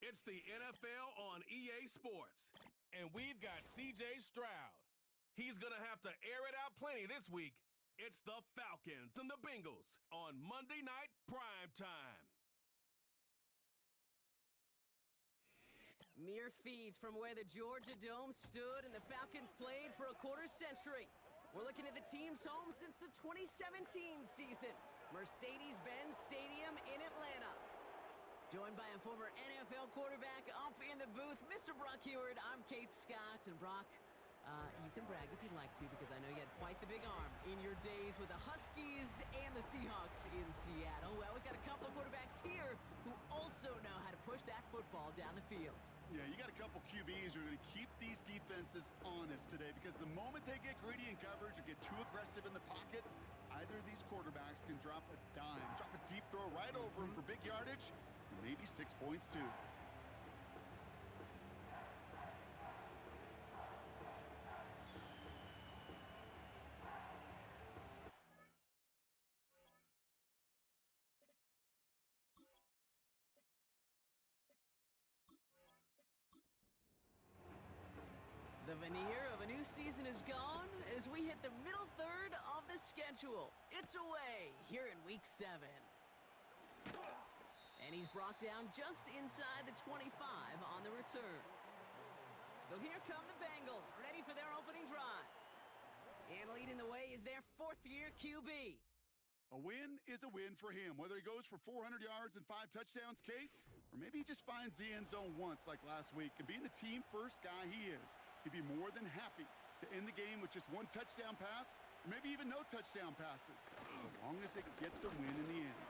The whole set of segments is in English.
It's the NFL on EA Sports. And we've got C.J. Stroud. He's going to have to air it out plenty this week. It's the Falcons and the Bengals on Monday Night Prime Time. Mere feet from where the Georgia Dome stood and the Falcons played for a quarter century. We're looking at the team's home since the 2017 season, Mercedes-Benz Stadium in Atlanta. Joined by a former NFL quarterback up in the booth, Mr. Brock Heward. I'm Kate Scott, and Brock, you can brag if you'd like to, because I know you had quite the big arm in your days with the Huskies and the Seahawks in Seattle. Well, we've got a couple of quarterbacks here who also know how to push that football down the field. Yeah, you got a couple QBs who are going to keep these defenses honest today, because the moment they get greedy in coverage or get too aggressive in the pocket, either of these quarterbacks can drop a dime, drop a deep throw right over them for big yardage, and maybe 6 points too. The veneer of a new season is gone as we hit the middle third of the schedule. It's away here in Week 7. And he's brought down just inside the 25 on the return. So here come the Bengals, ready for their opening drive. And leading the way is their fourth-year QB. A win is a win for him, whether he goes for 400 yards and 5 touchdowns, Kate, or maybe he just finds the end zone once like last week. And being the team-first guy he is, he'd be more than happy to end the game with just 1 touchdown pass, or maybe even no touchdown passes, so long as they get the win in the end.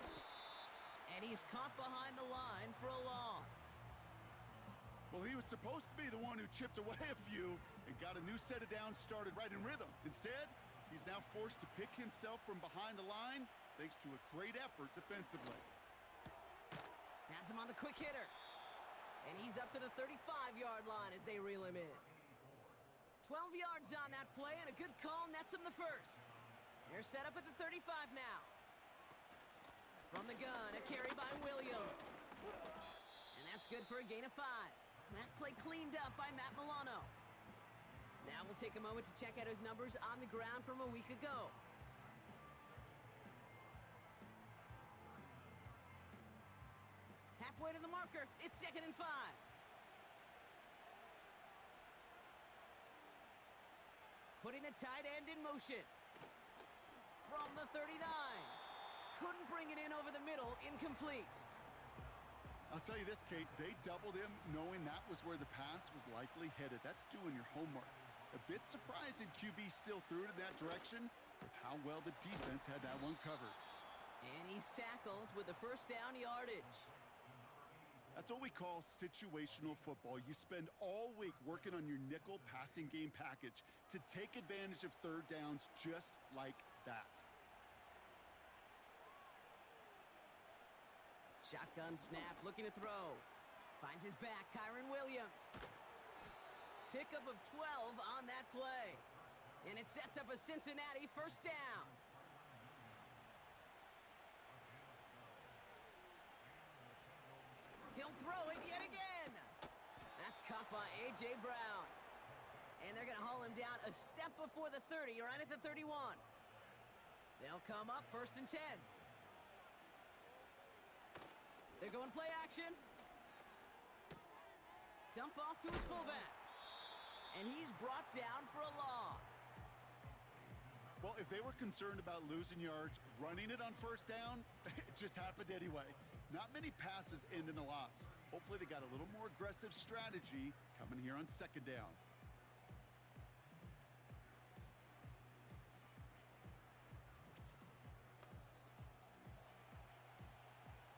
And he's caught behind the line for a loss. Well, he was supposed to be the one who chipped away a few and got a new set of downs started right in rhythm. Instead, he's now forced to pick himself from behind the line thanks to a great effort defensively. Has him on the quick hitter. And he's up to the 35-yard line as they reel him in. 12 yards on that play, and a good call nets him the first. They're set up at the 35 now. From the gun, a carry by Williams. And that's good for a gain of 5. That play cleaned up by Matt Milano. Now we'll take a moment to check out his numbers on the ground from a week ago. Halfway to the marker, it's 2nd and 5. Putting the tight end in motion. From the 39. Couldn't bring it in over the middle, incomplete. I'll tell you this, Kate, they doubled him knowing that was where the pass was likely headed. That's doing your homework. A bit surprising QB still threw it in that direction with how well the defense had that one covered. And he's tackled with the first down yardage. That's what we call situational football. You spend all week working on your nickel passing game package to take advantage of third downs just like that. Shotgun snap, looking to throw. Finds his back, Kyron Williams. Pickup of 12 on that play. And it sets up a Cincinnati first down. He'll throw it yet again. That's caught by A.J. Brown. And they're going to haul him down a step before the 30, right at the 31. They'll come up 1st and 10. They're going play action. Dump off to his fullback. And he's brought down for a loss. Well, if they were concerned about losing yards, running it on first down, it just happened anyway. Not many passes end in a loss. Hopefully they got a little more aggressive strategy coming here on 2nd down.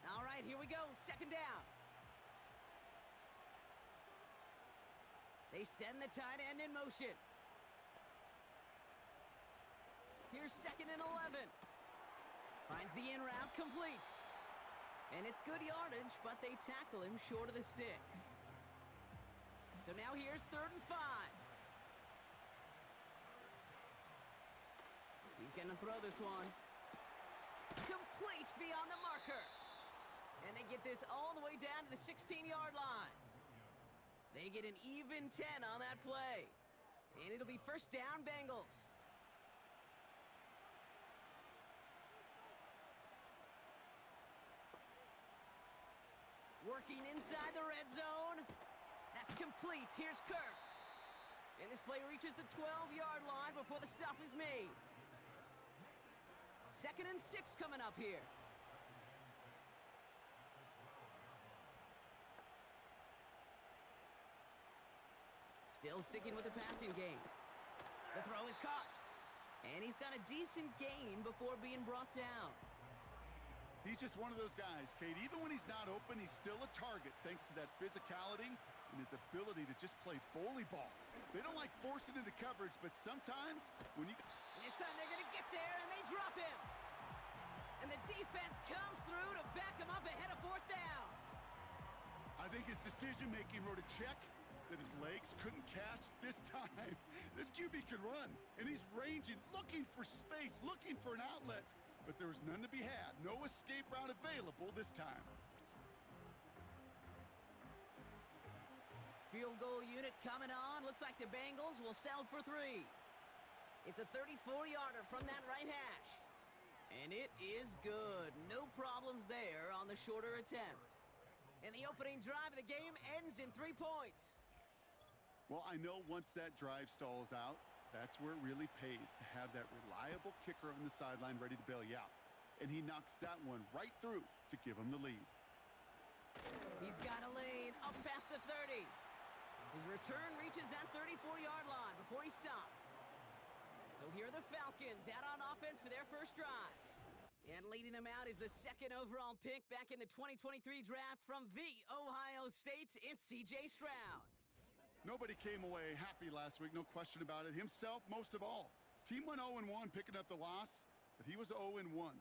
All right, here we go, 2nd down. They send the tight end in motion. Here's 2nd and 11. Finds the in route complete. And it's good yardage, but they tackle him short of the sticks. So now here's 3rd and 5. He's going to throw this one. Complete beyond the marker. And they get this all the way down to the 16-yard line. They get an even 10 on that play. And it'll be first down, Bengals. Working inside the red zone. That's complete. Here's Kirk. And this play reaches the 12-yard line before the stop is made. 2nd and 6 coming up here. Still sticking with the passing game. The throw is caught. And he's got a decent gain before being brought down. He's just one of those guys, Kate. Even when he's not open, he's still a target thanks to that physicality and his ability to just play bully ball. They don't like forcing into coverage, but sometimes when you... And this time they're going to get there, and they drop him. And the defense comes through to back him up ahead of 4th down. I think his decision-making wrote a check that his legs couldn't catch this time. This QB can run, and he's ranging, looking for space, looking for an outlet. But there was none to be had. No escape route available this time. Field goal unit coming on. Looks like the Bengals will settle for 3. It's a 34-yarder from that right hash. And it is good. No problems there on the shorter attempt. And the opening drive of the game ends in 3 points. Well, I know once that drive stalls out, that's where it really pays to have that reliable kicker on the sideline ready to bail you out. And he knocks that one right through to give him the lead. He's got a lane up past the 30. His return reaches that 34-yard line before he stopped. So here are the Falcons out on offense for their first drive. And leading them out is the 2nd overall pick back in the 2023 draft from the Ohio State. It's C.J. Stroud. Nobody came away happy last week, no question about it. Himself, most of all. His team went 0-1, picking up the loss, but he was 0-1. 1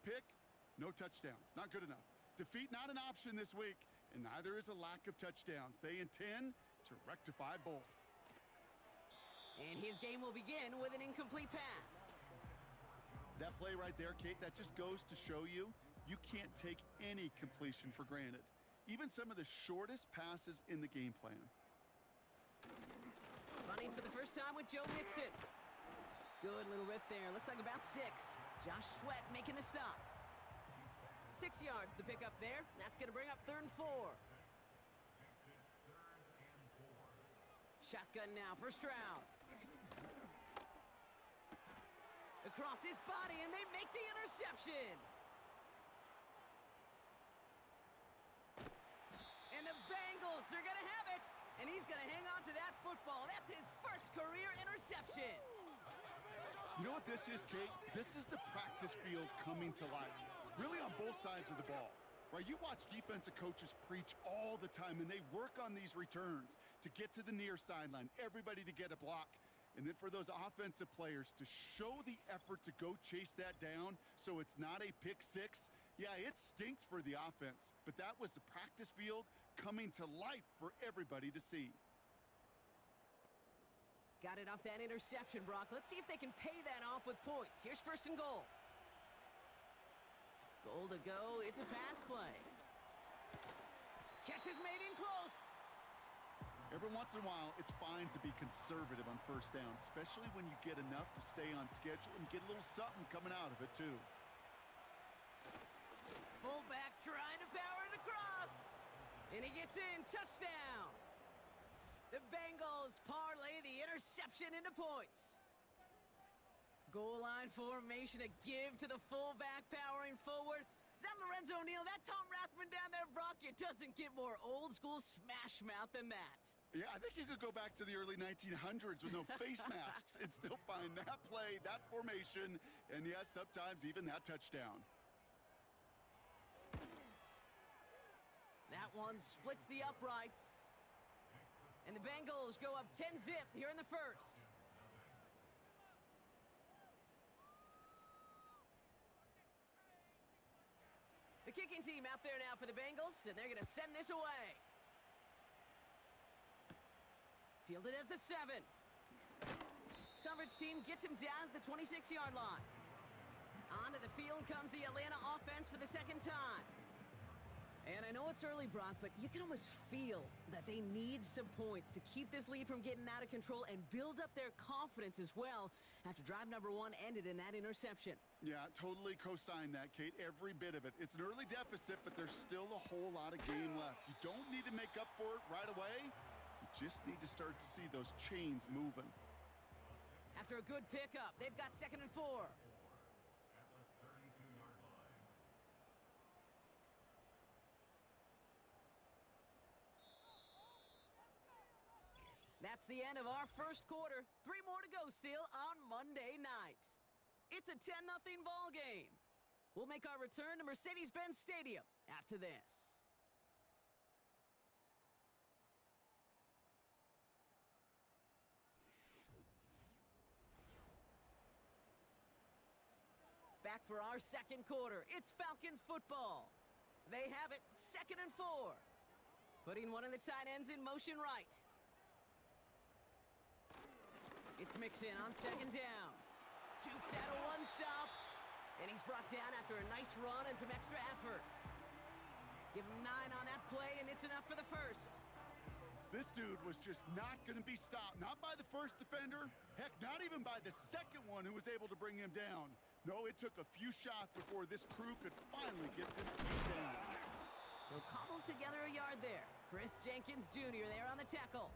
pick, no touchdowns. Not good enough. Defeat not an option this week, and neither is a lack of touchdowns. They intend to rectify both. And his game will begin with an incomplete pass. That play right there, Kate, that just goes to show you, you can't take any completion for granted. Even some of the shortest passes in the game plan. Running for the first time with Joe Mixon. Good little rip there. Looks like about 6. Josh Sweat making the stop. 6 yards the pickup there. That's going to bring up 3rd and 4. Shotgun now for Stroud. Across his body, and they make the interception. And the Bengals are going to have it. And he's going to hang on to that football. That's his first career interception. You know what this is, Kate? This is the practice field coming to life. Really on both sides of the ball. Right? You watch defensive coaches preach all the time, and they work on these returns to get to the near sideline, everybody to get a block. And then for those offensive players to show the effort to go chase that down so it's not a pick 6. Yeah, it stinks for the offense, but that was the practice field coming to life for everybody to see. Got it off that interception, Brock. Let's see if they can pay that off with points. Here's 1st and goal. Goal to go. It's a pass play. Catch is made in close. Every once in a while, it's fine to be conservative on 1st down, especially when you get enough to stay on schedule and get a little something coming out of it, too. Fullback trying to power it across. And he gets in. Touchdown. The Bengals parlay the interception into points. Goal line formation, a give to the fullback powering forward. Is that Lorenzo Neal? That Tom Rathman down there, Brock? It doesn't get more old school smash mouth than that. Yeah, I think you could go back to the early 1900s with no face masks and still find that play, that formation, and yes, sometimes even that touchdown. That one splits the uprights. And the Bengals go up 10-zip here in the first. The kicking team out there now for the Bengals, and they're going to send this away. Fielded at the 7. Coverage team gets him down at the 26-yard line. Onto the field comes the Atlanta offense for the 2nd time. And I know it's early, Brock, but you can almost feel that they need some points to keep this lead from getting out of control and build up their confidence as well after drive number 1 ended in that interception. Yeah, totally co-sign that, Kate. Every bit of it. It's an early deficit, but there's still a whole lot of game left. You don't need to make up for it right away. You just need to start to see those chains moving. After a good pickup, they've got 2nd and 4. That's the end of our first quarter. 3 more to go still on Monday night. It's a 10-0 ball game. We'll make our return to Mercedes-Benz Stadium after this. Back for our second quarter. It's Falcons football. They have it, 2nd and 4. Putting one of the tight ends in motion right. It's Mixon on 2nd down. Jukes out a one-stop. And he's brought down after a nice run and some extra effort. Give him 9 on that play, and it's enough for the first. This dude was just not going to be stopped. Not by the first defender. Heck, not even by the second one who was able to bring him down. No, it took a few shots before this crew could finally get this piece down. He'll cobble together a yard there. Chris Jenkins Jr. there on the tackle.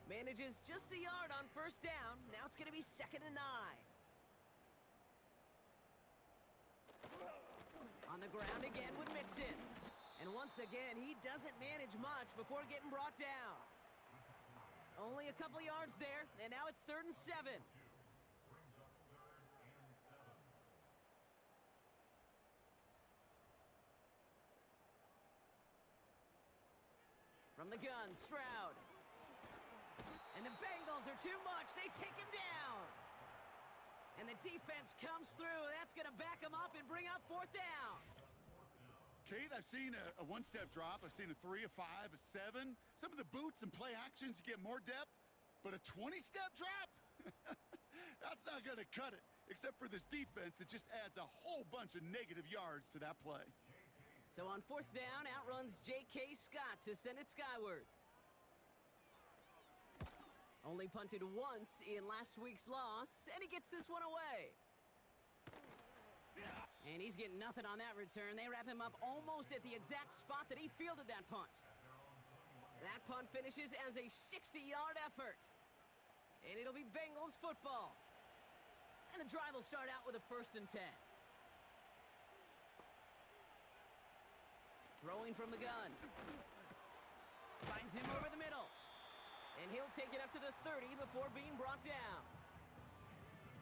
Manages just a yard on 1st down. Now it's going to be 2nd and 9. On the ground again with Mixon. And once again, he doesn't manage much before getting brought down. Only a couple yards there, and now it's 3rd and 7. From the gun, Stroud. And the Bengals are too much. They take him down. And the defense comes through. That's going to back him up and bring up 4th down. Kate, I've seen a one-step drop. I've seen a 3, a 5, a 7. Some of the boots and play actions, you get more depth. But a 20-step drop? That's not going to cut it. Except for this defense, it just adds a whole bunch of negative yards to that play. So on 4th down, outruns J.K. Scott to send it skyward. Only punted once in last week's loss, and he gets this one away. And he's getting nothing on that return. They wrap him up almost at the exact spot that he fielded that punt. That punt finishes as a 60-yard effort. And it'll be Bengals football. And the drive will start out with a 1st and 10. Throwing from the gun. Finds him over the middle. And he'll take it up to the 30 before being brought down.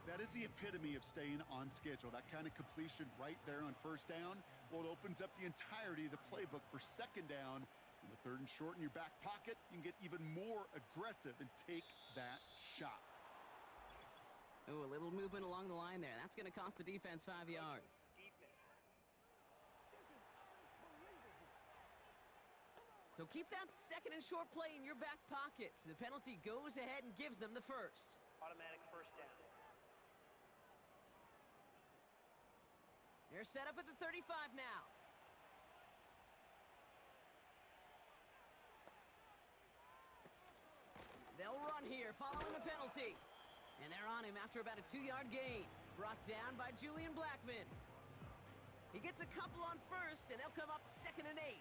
That is the epitome of staying on schedule. That kind of completion right there on 1st down. Well, it opens up the entirety of the playbook for 2nd down. In the 3rd and short in your back pocket, you can get even more aggressive and take that shot. Ooh, a little movement along the line there. That's going to cost the defense 5 yards. So keep that 2nd and short play in your back pocket. The penalty goes ahead and gives them the first. Automatic 1st down. They're set up at the 35 now. They'll run here following the penalty. And they're on him after about a 2-yard gain. Brought down by Julian Blackman. He gets a couple on 1st, and they'll come up 2nd and 8.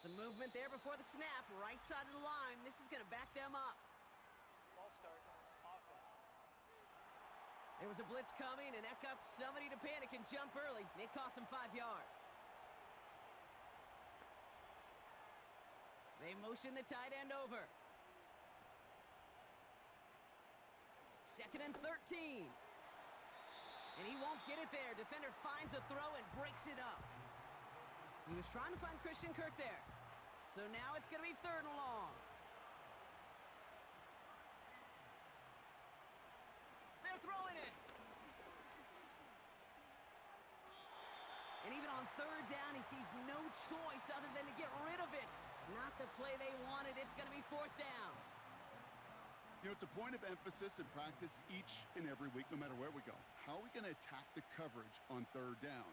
Some movement there before the snap, right side of the line. This is going to back them up. Ball start. Offense. There was a blitz coming, and that got somebody to panic and jump early. It cost them 5 yards. They motion the tight end over. 2nd and 13. And he won't get it there. Defender finds a throw and breaks it up. He was trying to find Christian Kirk there. So now it's going to be 3rd and long. They're throwing it. And even on 3rd down, he sees no choice other than to get rid of it. Not the play they wanted. It's going to be 4th down. You know, it's a point of emphasis in practice each and every week, no matter where we go. How are we going to attack the coverage on third down?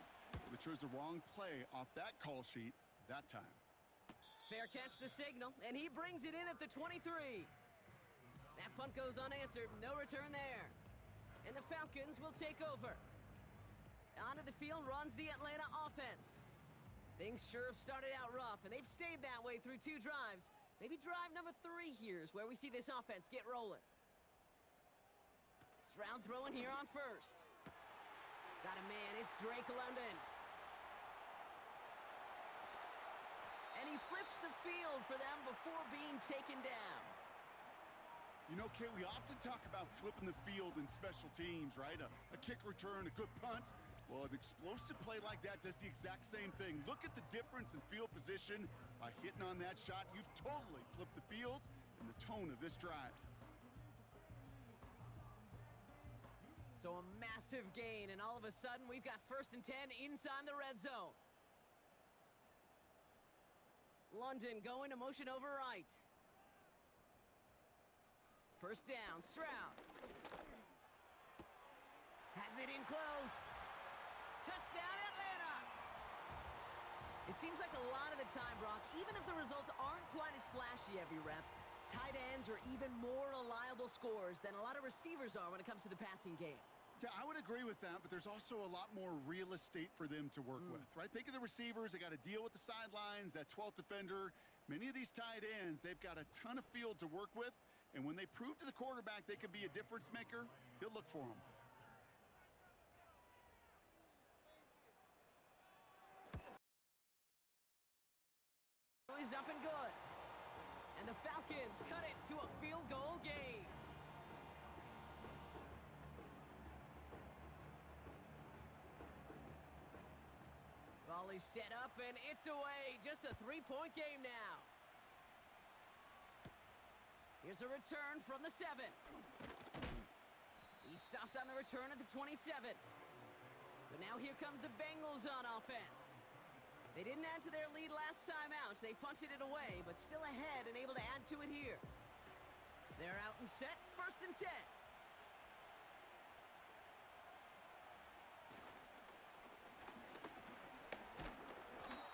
They chose the wrong play off that call sheet that time. Fair catch the signal, and he brings it in at the 23. That punt goes unanswered, no return there. And the Falcons will take over. Onto the field runs the Atlanta offense. Things sure have started out rough, and they've stayed that way through 2 drives. Maybe drive number 3 here is where we see this offense get rolling. Stroud throwing here on first. Got a man, it's Drake London. And he flips the field for them before being taken down. You know, Kate, we often talk about flipping the field in special teams, right? A kick return, a good punt. Well, an explosive play like that does the exact same thing. Look at the difference in field position. By hitting on that shot, you've totally flipped the field and the tone of this drive. So a massive gain, and all of a sudden, we've got 1st and 10 inside the red zone. London going to motion over right. First down, Stroud. Has it in close. Touchdown, Atlanta! It seems like a lot of the time, Brock, even if the results aren't quite as flashy every rep, tight ends are even more reliable scorers than a lot of receivers are when it comes to the passing game. Yeah, I would agree with that, but there's also a lot more real estate for them to work with, right? Think of the receivers. They got to deal with the sidelines, that 12th defender. Many of these tight ends, they've got a ton of field to work with, and when they prove to the quarterback they can be a difference maker, he'll look for them. He's up and good. And the Falcons cut it to a field goal game. Volley set up, and it's away. Just a 3-point game now. Here's a return from the 7. He stopped on the return at the 27. So now here comes the Bengals on offense. They didn't add to their lead last time out. They punted it away, but still ahead and able to add to it here. They're out and set. 1st and 10.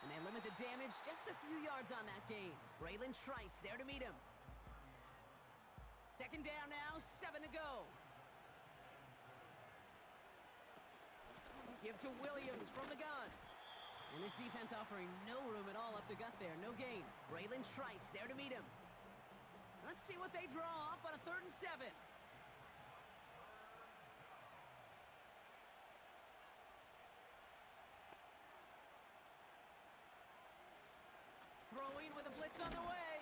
And they limit the damage just a few yards on that gain. Braylon Trice there to meet him. 2nd down now, 7 to go. Give to Williams from the gun. And this defense offering no room at all up the gut there. No gain. Braylon Trice there to meet him. Let's see what they draw up on a 3rd and 7. Throwing with a blitz on the way.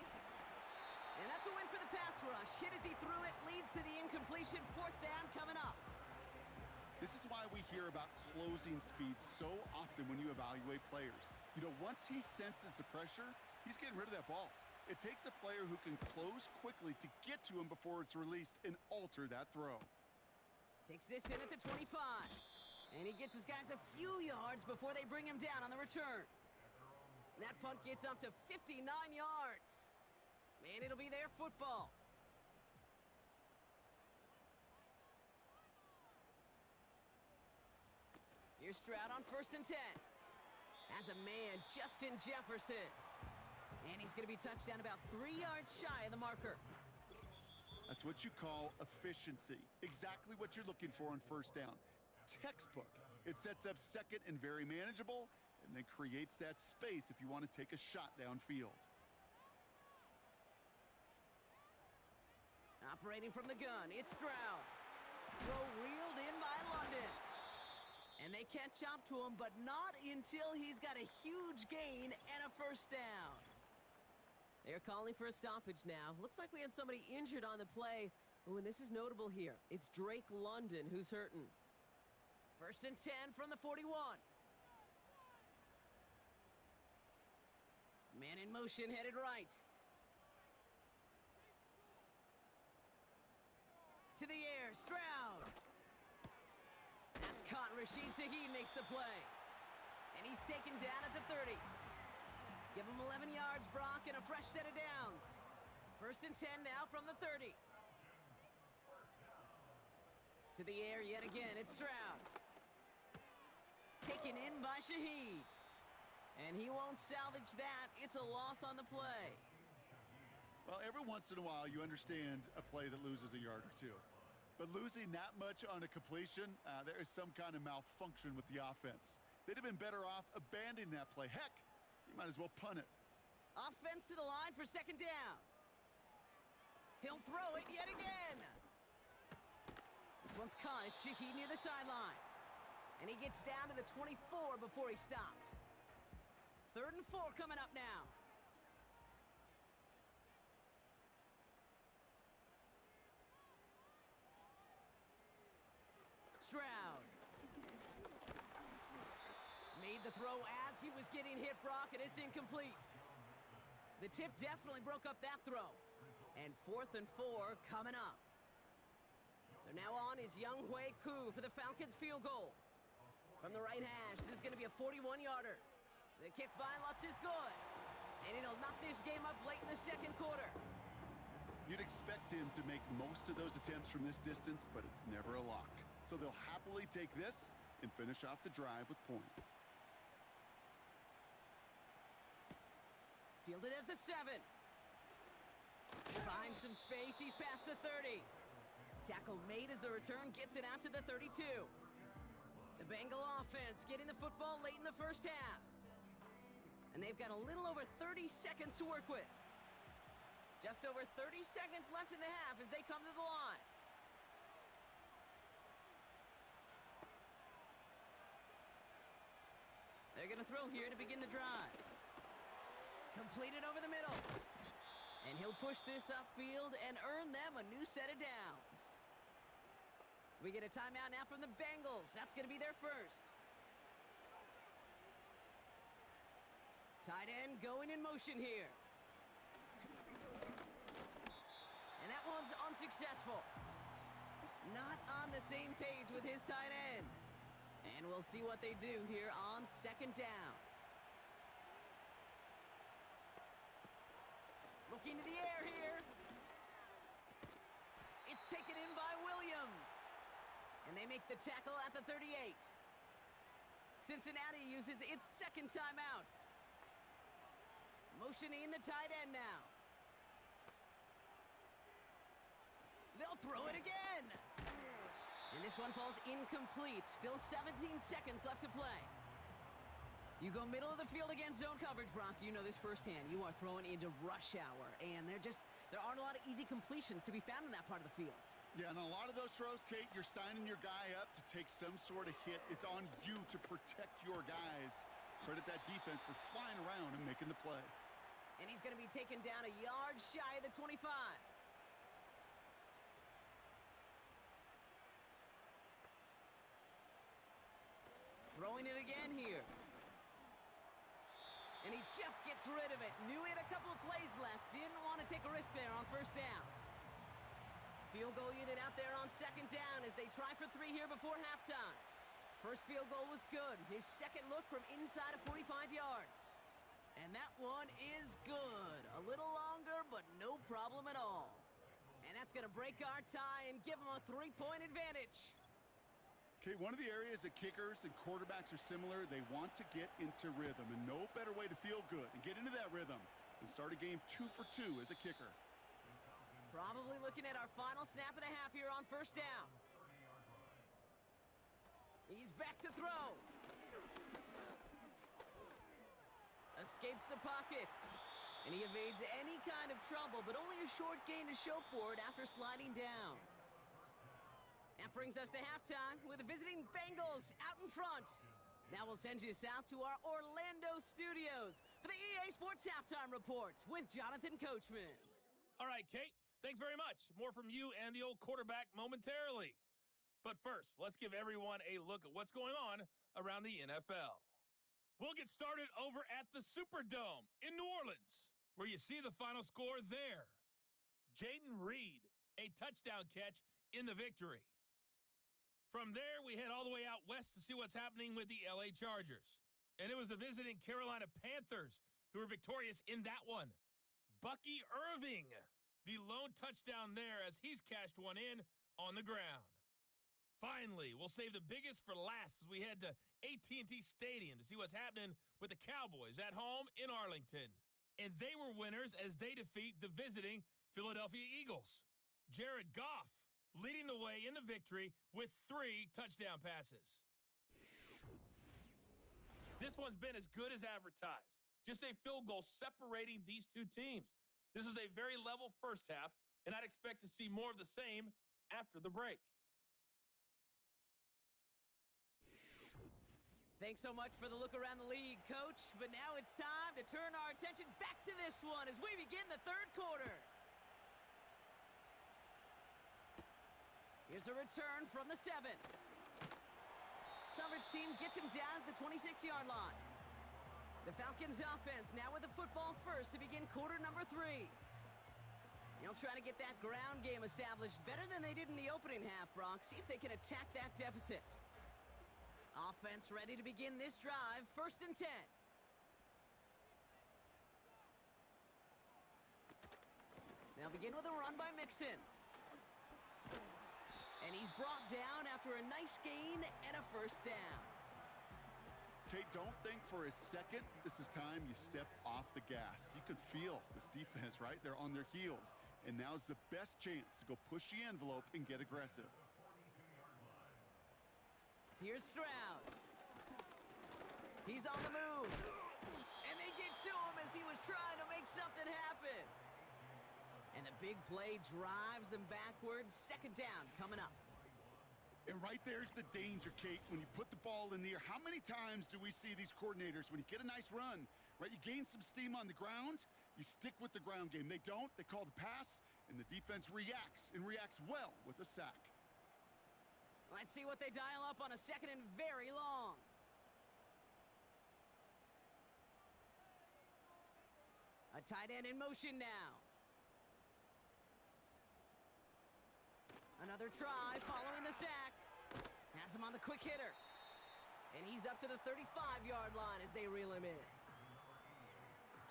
And that's a win for the pass rush. Hit as he threw it, leads to the incompletion. 4th down coming up. This is why we hear about closing speed so often when you evaluate players. You know, once he senses the pressure, he's getting rid of that ball. It takes a player who can close quickly to get to him before it's released and alter that throw. Takes this in at the 25. And he gets his guys a few yards before they bring him down on the return. That punt gets up to 59 yards. Man, it'll be their football. Here's Stroud on 1st and 10. Has a man, Justin Jefferson. And he's going to be touched down about 3 yards shy of the marker. That's what you call efficiency. Exactly what you're looking for on 1st down. Textbook. It sets up 2nd and very manageable, and then creates that space if you want to take a shot downfield. Operating from the gun, it's Stroud. Throw reeled in by London. And they catch up to him, but not until he's got a huge gain and a 1st down. They're calling for a stoppage now. Looks like we had somebody injured on the play. Oh, and this is notable here. It's Drake London who's hurting. 1st and 10 from the 41. Man in motion, headed right. To the air, Stroud. That's caught. Rashid Shaheed makes the play. And he's taken down at the 30. Give him 11 yards, Brock, and a fresh set of downs. 1st and 10 now from the 30. To the air yet again, it's Stroud. Taken in by Shaheed. And he won't salvage that. It's a loss on the play. Well, every once in a while you understand a play that loses a yard or two. But losing that much on a completion, there is some kind of malfunction with the offense. They'd have been better off abandoning that play. Heck, you might as well punt it. Offense to the line for second down. He'll throw it yet again. This one's caught. It's Shaheed near the sideline. And he gets down to the 24 before he stopped. 3rd and 4 coming up now. Stroud. Made the throw as he was getting hit, Brock, and it's incomplete. The tip definitely broke up that throw. And 4th and 4 coming up. So now on is Younghoe Koo for the Falcons field goal. From the right hash, this is going to be a 41-yarder. The kick by Lutz is good. And it'll knock this game up late in the second quarter. You'd expect him to make most of those attempts from this distance, but it's never a lock. So they'll happily take this and finish off the drive with points. Fielded at the 7. Finds some space. He's past the 30. Tackle made as the return gets it out to the 32. The Bengal offense getting the football late in the first half. And they've got a little over 30 seconds to work with. Just over 30 seconds left in the half as they come to the line. They're going to throw here to begin the drive. Completed over the middle. And he'll push this upfield and earn them a new set of downs. We get a timeout now from the Bengals. That's going to be their first. Tight end going in motion here. And that one's unsuccessful. Not on the same page with his tight end. And we'll see what they do here on second down. Looking to the air here. It's taken in by Williams. And they make the tackle at the 38. Cincinnati uses its second timeout. Motioning the tight end now. They'll throw it again. And this one falls incomplete. Still 17 seconds left to play. You go middle of the field against zone coverage, Brock. You know this firsthand. You are throwing into rush hour. And there aren't a lot of easy completions to be found in that part of the field. Yeah, and a lot of those throws, Kate, you're signing your guy up to take some sort of hit. It's on you to protect your guys. Credit that defense for flying around and making the play. And he's going to be taken down a yard shy of the 25. Throwing it again here. And he just gets rid of it. Knew he had a couple of plays left. Didn't want to take a risk there on first down. Field goal unit out there on second down as they try for 3 here before halftime. First field goal was good. His second look from inside of 45 yards. And that one is good. A little longer, but no problem at all. And that's going to break our tie and give them a 3-point advantage. Okay, one of the areas that kickers and quarterbacks are similar, they want to get into rhythm, and no better way to feel good and get into that rhythm than start a game 2 for 2 as a kicker. Probably looking at our final snap of the half here on first down. He's back to throw. Escapes the pocket. And he evades any kind of trouble, but only a short gain to show for it after sliding down. That brings us to halftime with the visiting Bengals out in front. Now we'll send you south to our Orlando studios for the EA Sports Halftime Report with Jonathan Coachman. All right, Kate, thanks very much. More from you and the old quarterback momentarily. But first, let's give everyone a look at what's going on around the NFL. We'll get started over at the Superdome in New Orleans, where you see the final score there. Jaden Reed, a touchdown catch in the victory. From there, we head all the way out west to see what's happening with the LA Chargers. And it was the visiting Carolina Panthers who were victorious in that one. Bucky Irving, the lone touchdown there as he's cashed one in on the ground. Finally, we'll save the biggest for last as we head to AT&T Stadium to see what's happening with the Cowboys at home in Arlington. And they were winners as they defeat the visiting Philadelphia Eagles. Jared Goff leading the way in the victory with 3 touchdown passes. This one's been as good as advertised. Just a field goal separating these two teams. This was a very level first half, and I'd expect to see more of the same after the break. Thanks so much for the look around the league, Coach. But now it's time to turn our attention back to this one as we begin the third quarter. Here's a return from the 7. Coverage team gets him down at the 26-yard line. The Falcons offense now with the football first to begin quarter number 3. They'll try to get that ground game established better than they did in the opening half, Brock. See if they can attack that deficit. Offense ready to begin this drive, 1st and 10. They'll begin with a run by Mixon. And he's brought down after a nice gain and a 1st down. Kate, don't think for a second this is time you step off the gas. You can feel this defense, right? They're on their heels. And now's the best chance to go push the envelope and get aggressive. Here's Stroud. He's on the move. And they get to him as he was trying to make something happen. And the big play drives them backwards. 2nd down coming up. And right there's the danger, Kate. When you put the ball in the air, how many times do we see these coordinators, when you get a nice run, right, you gain some steam on the ground, you stick with the ground game. They don't. They call the pass, and the defense reacts, and reacts well with a sack. Let's see what they dial up on a 2nd and very long. A tight end in motion now. Another try following the sack. Has him on the quick hitter. And he's up to the 35-yard line as they reel him in.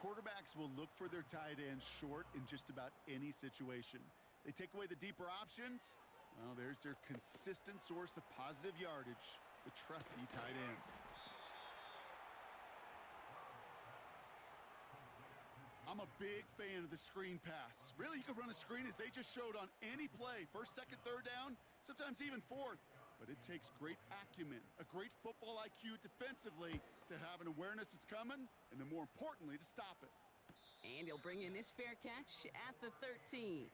Quarterbacks will look for their tight ends short in just about any situation. They take away the deeper options. Well, there's their consistent source of positive yardage, the trusty tight end. I'm a big fan of the screen pass. Really, you can run a screen as they just showed on any play. 1st, 2nd, 3rd down, sometimes even 4th. But it takes great acumen, a great football IQ defensively to have an awareness it's coming, and then more importantly, to stop it. And he'll bring in this fair catch at the 13.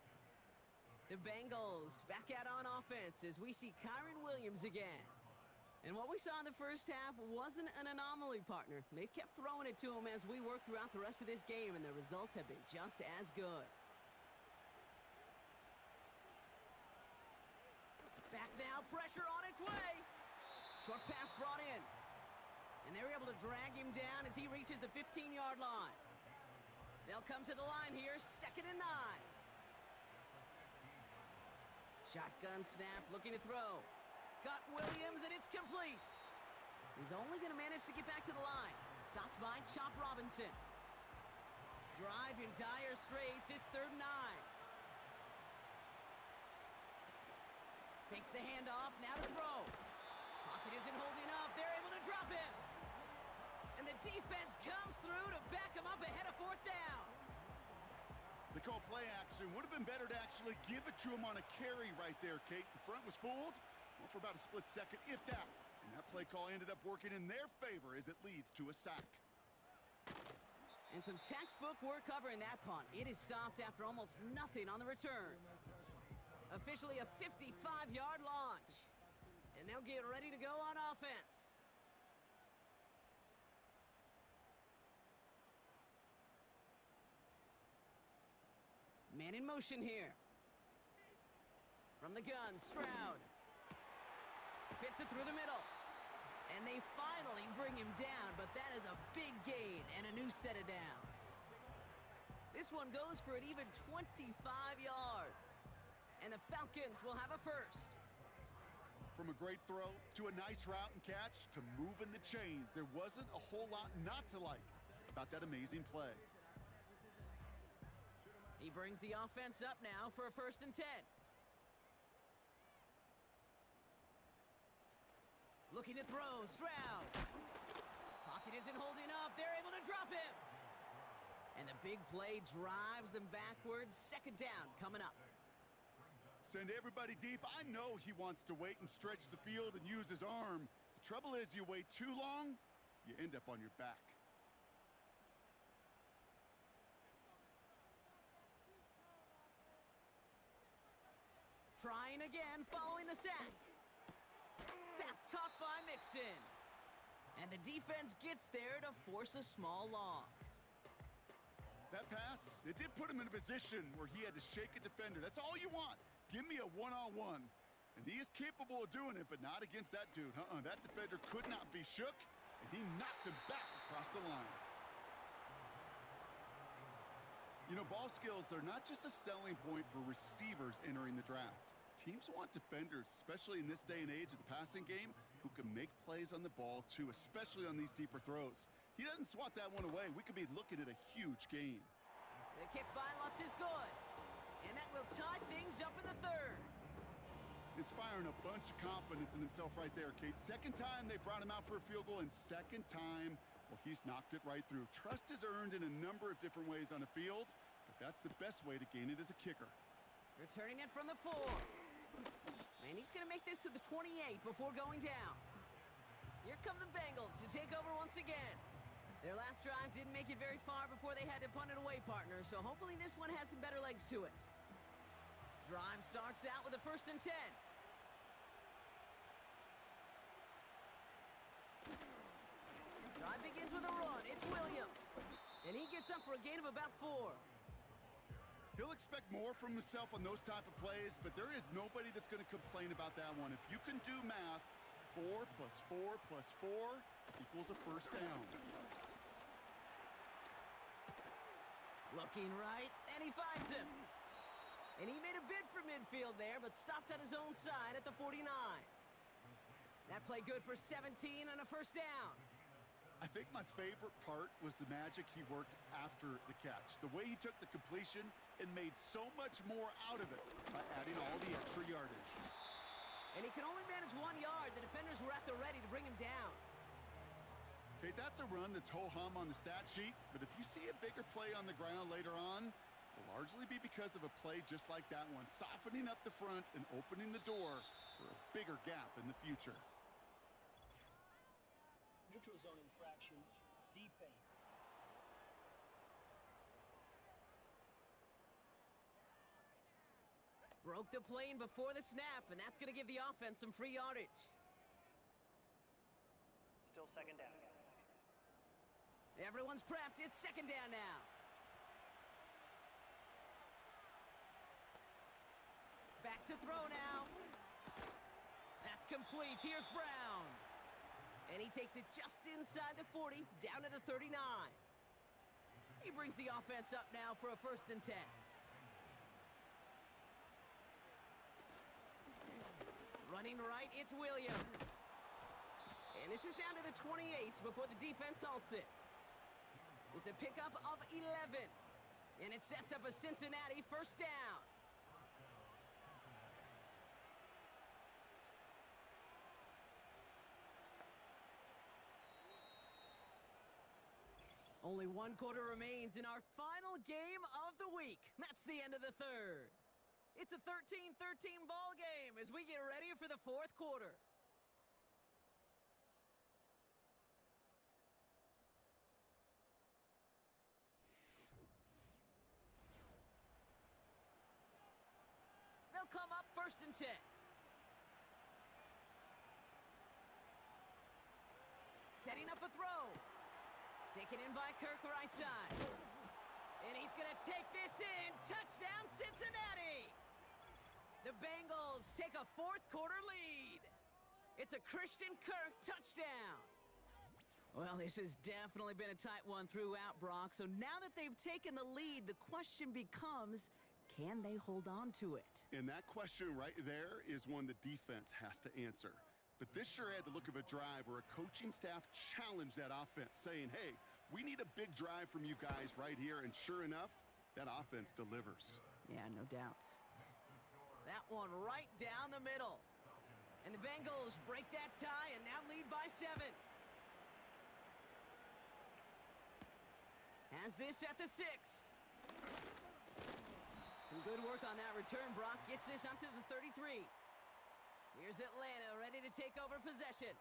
The Bengals back out on offense as we see Kyron Williams again. And what we saw in the first half wasn't an anomaly, partner. They've kept throwing it to him as we work throughout the rest of this game, and the results have been just as good. Back now, pressure on its way. Short pass brought in. And they're able to drag him down as he reaches the 15-yard line. They'll come to the line here, 2nd and 9. Shotgun snap, looking to throw. Got Williams, and it's complete. He's only going to manage to get back to the line. Stopped by Chop Robinson. Drive in dire straits. It's 3rd and 9. Takes the handoff, now to throw. Pocket isn't holding up. They're able to drop him. And the defense comes through to back him up ahead of 4th down. They call play action. Would have been better to actually give it to him on a carry right there, Kate. The front was fooled, well, for about a split second, if that. And that play call ended up working in their favor as it leads to a sack. And some textbook work covering that punt. It is stopped after almost nothing on the return. Officially a 55-yard launch. And they'll get ready to go on offense. Man in motion here. From the gun, Stroud. Fits it through the middle. And they finally bring him down, but that is a big gain and a new set of downs. This one goes for an even 25 yards. And the Falcons will have a first. From a great throw to a nice route and catch to moving the chains, there wasn't a whole lot not to like about that amazing play. He brings the offense up now for a 1st and 10. Looking to throw, Stroud. Pocket isn't holding up. They're able to drop him. And the big play drives them backwards. Second down coming up. Send everybody deep. I know he wants to wait and stretch the field and use his arm. The trouble is you wait too long, you end up on your back. Trying again, following the sack. Pass caught by Mixon. And the defense gets there to force a small loss. That pass, it did put him in a position where he had to shake a defender. That's all you want. Give me a one-on-one. And he is capable of doing it, but not against that dude. That defender could not be shook, and he knocked him back across the line. You know, ball skills are not just a selling point for receivers entering the draft. Teams want defenders, especially in this day and age of the passing game, who can make plays on the ball too, especially on these deeper throws. He doesn't swat that one away. We could be looking at a huge gain. The kick by Lutz is good. And that will tie things up in the third. Inspiring a bunch of confidence in himself right there, Kate. Second time they brought him out for a field goal, and second time, well, he's knocked it right through. Trust is earned in a number of different ways on the field, but that's the best way to gain it as a kicker. Returning it from the 4. And he's going to make this to the 28 before going down. Here come the Bengals to take over once again. Their last drive didn't make it very far before they had to punt it away, partner, so hopefully this one has some better legs to it. Drive starts out with a 1st and 10. Drive begins with a run. It's Williams. And he gets up for a gain of about 4. He'll expect more from himself on those type of plays, but there is nobody that's going to complain about that one. If you can do math, 4 plus 4 plus 4 equals a first down. Looking right, and he finds him. And he made a bid for midfield there, but stopped on his own side at the 49. That play good for 17 and a first down. I think my favorite part was the magic he worked after the catch. The way he took the completion and made so much more out of it by adding all the extra yardage. And he can only manage 1 yard. The defenders were at the ready to bring him down. Okay, that's a run that's ho-hum on the stat sheet, but if you see a bigger play on the ground later on, it'll largely be because of a play just like that one, softening up the front and opening the door for a bigger gap in the future. Neutral zone infraction, defense. Broke the plane before the snap, and that's going to give the offense some free yardage. Still second down. Everyone's prepped. It's second down now. Back to throw now. That's complete. Here's Brown. And he takes it just inside the 40, down to the 39. He brings the offense up now for a 1st and 10. Running right, it's Williams. And this is down to the 28 before the defense halts it. It's a pickup of 11. And it sets up a Cincinnati first down. Only 1 quarter remains in our final game of the week. That's the end of the third. It's a 13-13 ball game as we get ready for the 4th quarter. They'll come up 1st and 10. Setting up a throw. Taken in by Kirk right side. And he's going to take this in. Touchdown, Cincinnati! The Bengals take a 4th quarter lead. It's a Christian Kirk touchdown. Well, this has definitely been a tight one throughout, Brock. So now that they've taken the lead, the question becomes, can they hold on to it? And that question right there is one the defense has to answer. But this sure had the look of a drive where a coaching staff challenged that offense, saying, hey, we need a big drive from you guys right here. And sure enough, that offense delivers. Yeah, no doubt. That one right down the middle. And the Bengals break that tie and now lead by 7. Has this at the 6. Some good work on that return. Brock gets this up to the 33. Here's Atlanta ready to take over possession.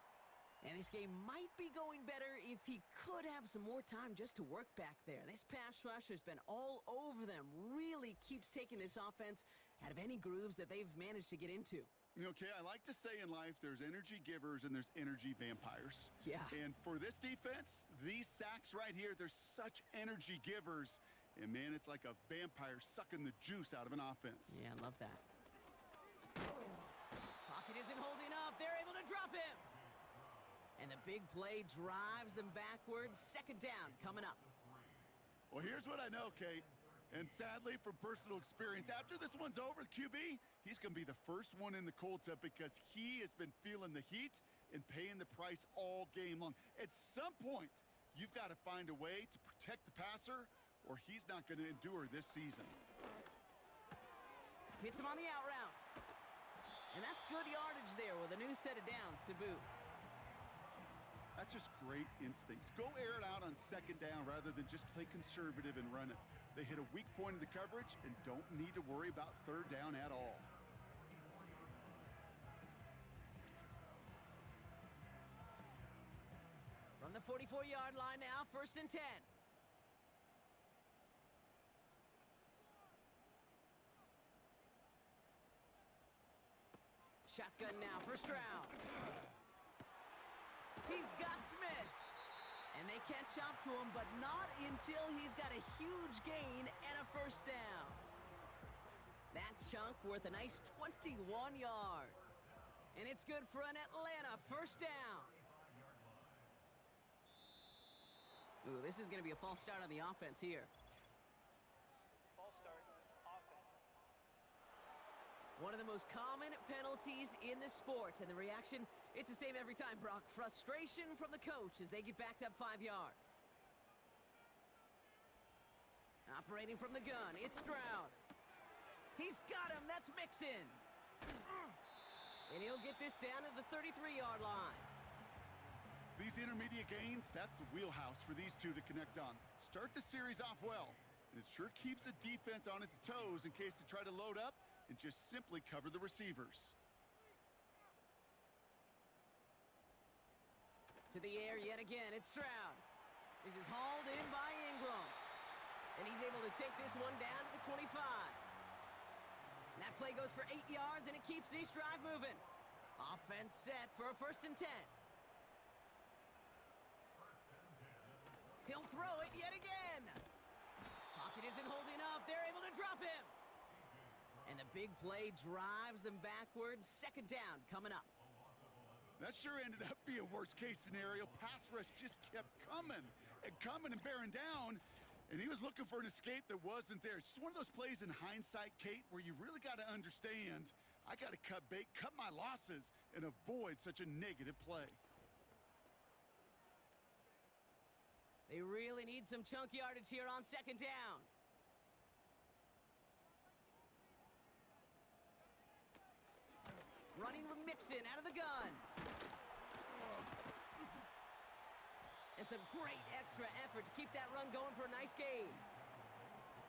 And this game might be going better if he could have some more time just to work back there. This pass rush has been all over them. Really keeps taking this offense out of any grooves that they've managed to get into. Okay, I like to say in life there's energy givers and there's energy vampires. Yeah. And for this defense, these sacks right here, they're such energy givers. And, man, it's like a vampire sucking the juice out of an offense. Yeah, I love that. Pocket isn't holding up. They're able to drop him. And the big play drives them backwards. Second down coming up. Well, here's what I know, Kate. And sadly, from personal experience, after this one's over, the QB, he's going to be the first one in the cold tub because he has been feeling the heat and paying the price all game long. At some point, you've got to find a way to protect the passer or he's not going to endure this season. Hits him on the out route. And that's good yardage there with a new set of downs to boot. That's just great instincts. Go air it out on second down rather than just play conservative and run it. They hit a weak point in the coverage and don't need to worry about third down at all. From the 44-yard line now, 1st and 10. Shotgun now for Stroud. He's got Smith. And they catch up to him, but not until he's got a huge gain and a 1st down. That chunk worth a nice 21 yards. And it's good for an Atlanta 1st down. Ooh, this is going to be a false start on the offense here. False start, offense. One of the most common penalties in the sport, and the reaction, it's the same every time, Brock. Frustration from the coach as they get backed up 5 yards. Operating from the gun, it's Stroud. He's got him, that's Mixon. And he'll get this down to the 33-yard line. These intermediate gains, that's the wheelhouse for these two to connect on. Start the series off well, and it sure keeps the defense on its toes in case they try to load up and just simply cover the receivers. To the air yet again, it's Stroud. This is hauled in by Ingram. And he's able to take this one down to the 25. And that play goes for 8 yards, and it keeps this drive moving. Offense set for a 1st and 10. He'll throw it yet again. Pocket isn't holding up. They're able to drop him. And the big play drives them backwards. 2nd down coming up. That sure ended up being a worst-case scenario. Pass rush just kept coming and bearing down, and he was looking for an escape that wasn't there. It's just one of those plays in hindsight, Kate, where you really got to understand, I got to cut bait, cut my losses, and avoid such a negative play. They really need some chunk yardage here on 2nd down. Running with Mixon out of the gun. And some great extra effort to keep that run going for a nice gain.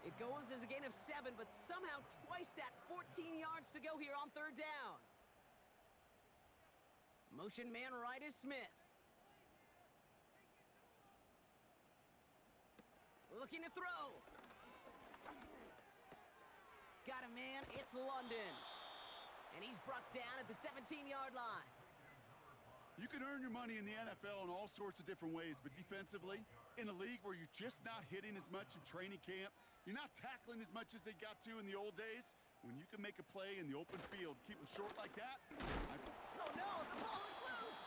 It goes as a gain of 7, but somehow twice that 14 yards to go here on 3rd down. Motion man right is Smith. Looking to throw. Got a man, it's London. And he's brought down at the 17-yard line. You can earn your money in the NFL in all sorts of different ways, but defensively, in a league where you're just not hitting as much in training camp, you're not tackling as much as they got to in the old days, when you can make a play in the open field, keep them short like that. Oh no, the ball is loose!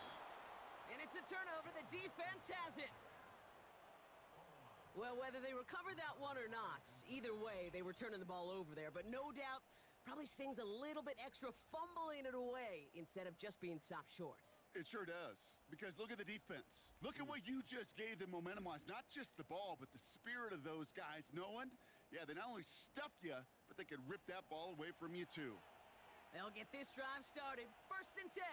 And it's a turnover, the defense has it. Well, whether they recover that one or not, either way, they were turning the ball over there, but no doubt, probably stings a little bit extra fumbling it away instead of just being stopped short. It sure does, because look at the defense. Look at what you just gave them momentum-wise. Not just the ball, but the spirit of those guys knowing, yeah, they not only stuffed you, but they could rip that ball away from you too. They'll get this drive started. 1st and 10.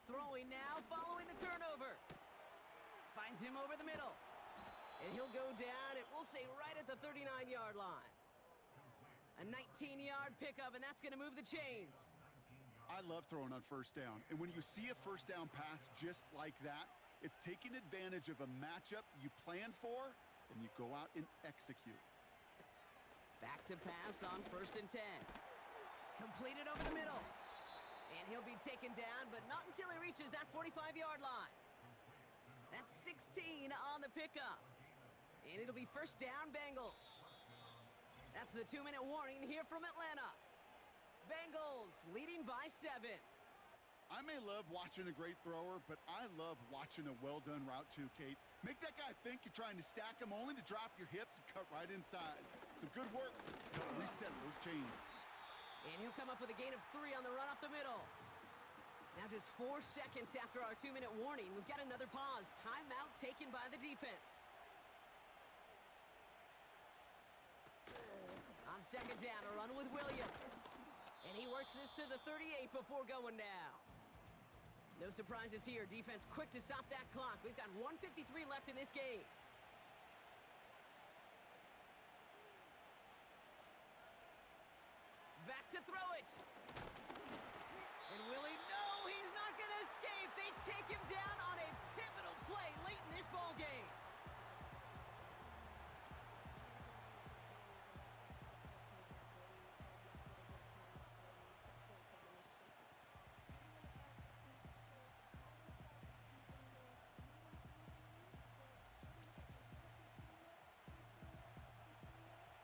Throwing now, following the turnover. Finds him over the middle. And he'll go down, and we'll say right at the 39-yard line. A 19-yard pickup, and that's going to move the chains. I love throwing on 1st down. And when you see a 1st down pass just like that, it's taking advantage of a matchup you plan for, and you go out and execute. Back to pass on 1st and 10. Completed over the middle. And he'll be taken down, but not until he reaches that 45-yard line. That's 16 on the pickup. And it'll be 1st down, Bengals. That's the 2-minute warning here from Atlanta. Bengals leading by 7. I may love watching a great thrower, but I love watching a well-done route too, Kate. Make that guy think you're trying to stack him only to drop your hips and cut right inside. Some good work. Help reset those chains. And he'll come up with a gain of 3 on the run up the middle. Now just 4 seconds after our 2-minute warning, we've got another pause. Timeout taken by the defense. On 2nd down, a run with Williams. And he works this to the 38 before going down. No surprises here. Defense quick to stop that clock. We've got 1:53 left in this game. Back to throw it. And Willie, no, he's not going to escape. They take him down on a pivotal play late in this ball game.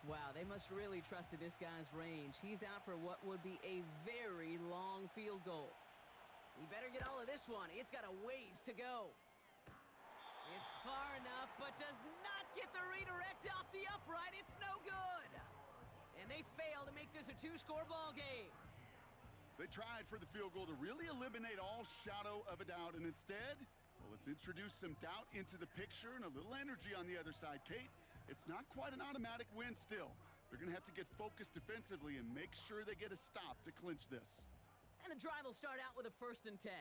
Wow, they must really trust in this guy's range. He's out for what would be a very long field goal. He better get all of this one. It's got a ways to go. It's far enough, but does not get the redirect off the upright. It's no good. And they fail to make this a 2-score ball game. They tried for the field goal to really eliminate all shadow of a doubt, and instead, well, let's introduce some doubt into the picture and a little energy on the other side, Kate. It's not quite an automatic win still. They're going to have to get focused defensively and make sure they get a stop to clinch this. And the drive will start out with a 1st and 10.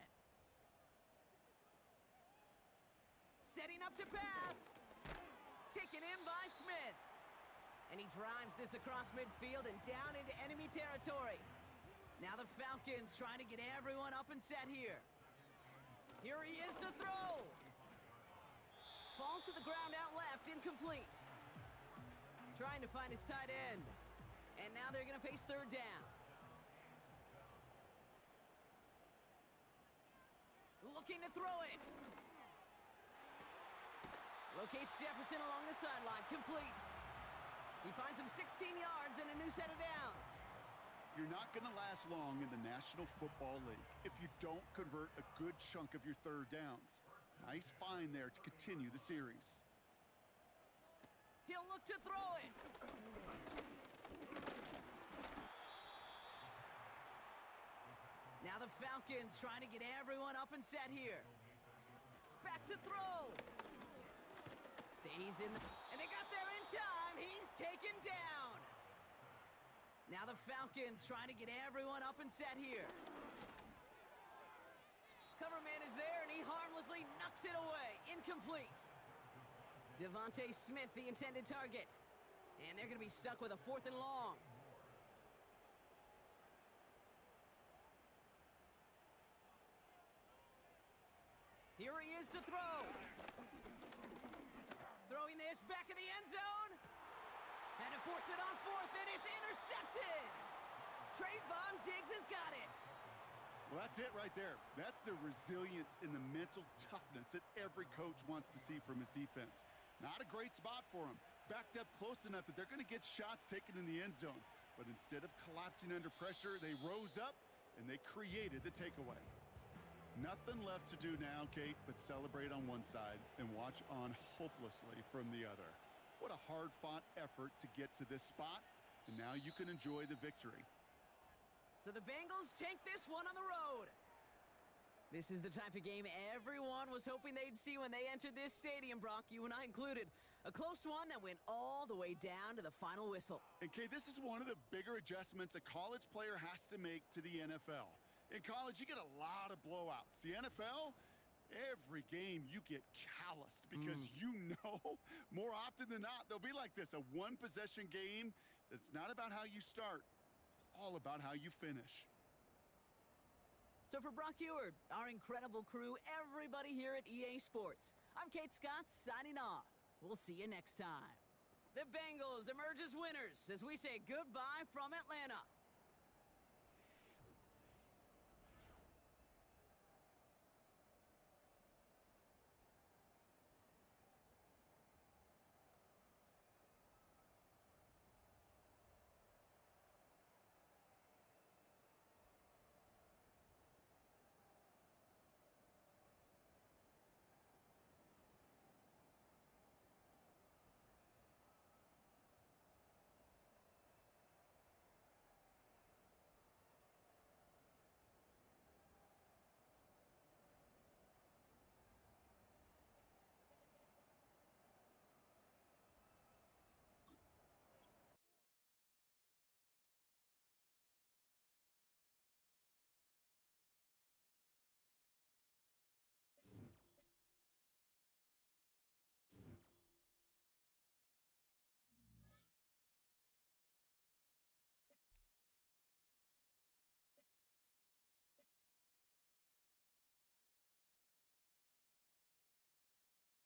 Setting up to pass. Taken in by Smith. And he drives this across midfield and down into enemy territory. Now the Falcons trying to get everyone up and set here. Here he is to throw. Falls to the ground out left, incomplete. Trying to find his tight end. And now they're going to face 3rd down. Looking to throw it. Locates Jefferson along the sideline, complete. He finds him 16 yards and a new set of downs. You're not going to last long in the National Football League if you don't convert a good chunk of your 3rd downs. Nice find there to continue the series. He'll look to throw it. Now the Falcons trying to get everyone up and set here. Back to throw. Stays in, and they got there in time. He's taken down. Now the Falcons trying to get everyone up and set here. Cover man is there, and he harmlessly knocks it away. Incomplete. Devontae Smith, the intended target. And they're going to be stuck with a 4th and long. Here he is to throw. Throwing this back in the end zone. And to force it on 4th, and it's intercepted. Trayvon Diggs has got it. Well, that's it right there. That's the resilience and the mental toughness that every coach wants to see from his defense. Not a great spot for him. Backed up close enough that they're going to get shots taken in the end zone. But instead of collapsing under pressure, they rose up and they created the takeaway. Nothing left to do now, Kate, but celebrate on one side and watch on hopelessly from the other. What a hard-fought effort to get to this spot, and now you can enjoy the victory. So the Bengals take this one on the road. This is the type of game everyone was hoping they'd see when they entered this stadium, Brock, you and I included. A close one that went all the way down to the final whistle. And Kay, this is one of the bigger adjustments a college player has to make to the NFL. In college, you get a lot of blowouts. The NFL, every game you get calloused because you know more often than not they'll be like this, a one-possession game that's not about how you start. It's all about how you finish. So for Brock Eward, our incredible crew, everybody here at EA Sports, I'm Kate Scott signing off. We'll see you next time. The Bengals emerge as winners as we say goodbye from Atlanta.